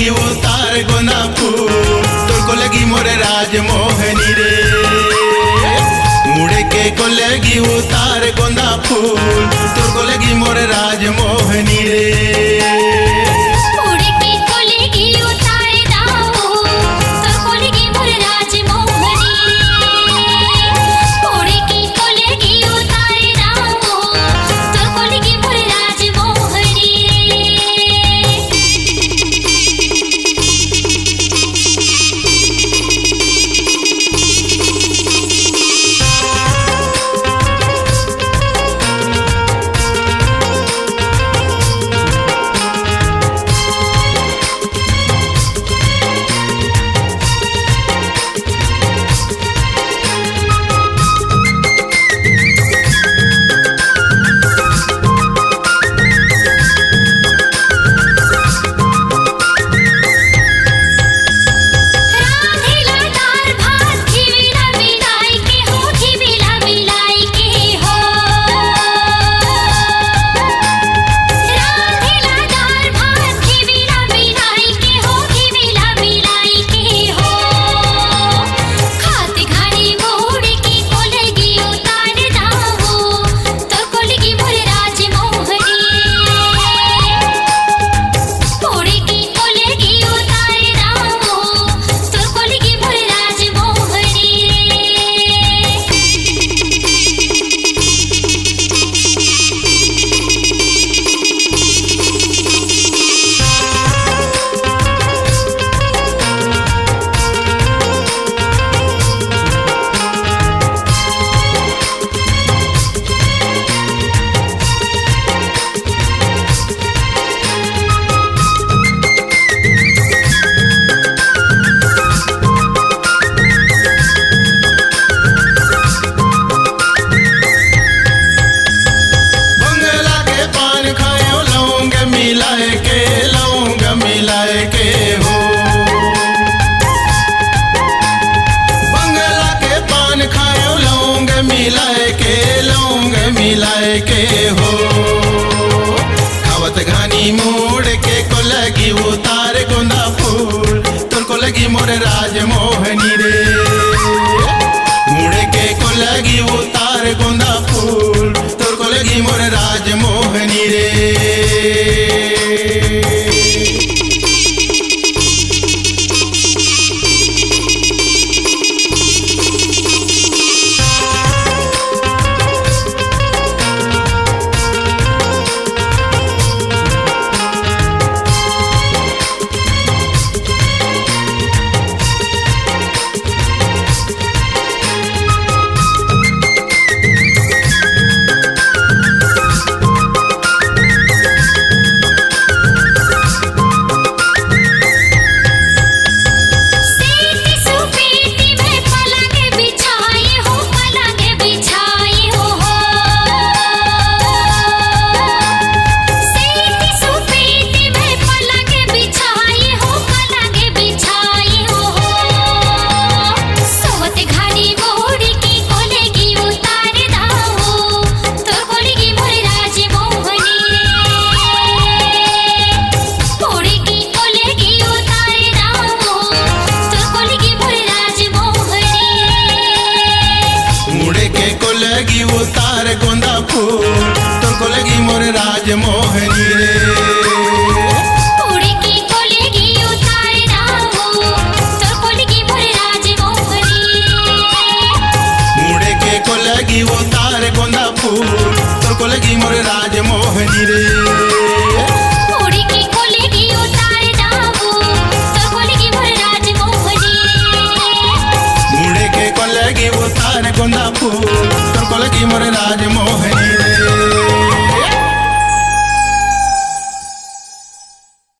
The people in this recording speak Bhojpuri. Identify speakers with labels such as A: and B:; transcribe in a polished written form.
A: लगी उतार गोंदा फूल तोर को लगी मोरे राजमोहनी रे मुड़े के को लगी उतार गोंदा फूल तोर को लगी मोरे राजमोहनी रे मिलाए के हो खावत घानी मोड़ के को लगी उतार गोंदा फूल तोर को लगी मोरे राजमोहनी रे मुड़े के को लगी उतार गोंदा फूल तोर को लगी मोरे राजमोहनी रे लगी उतार गोंदा फूल तोर को लगी मोरे राजमोहनी रे मुड़े के को लगी उतार गोंदा फूल तोर को लगी मोरे राजमोहनी रे मुड़े के को लगी उतार गोंदा फूल तोर को लगी मोरे राजमोहनी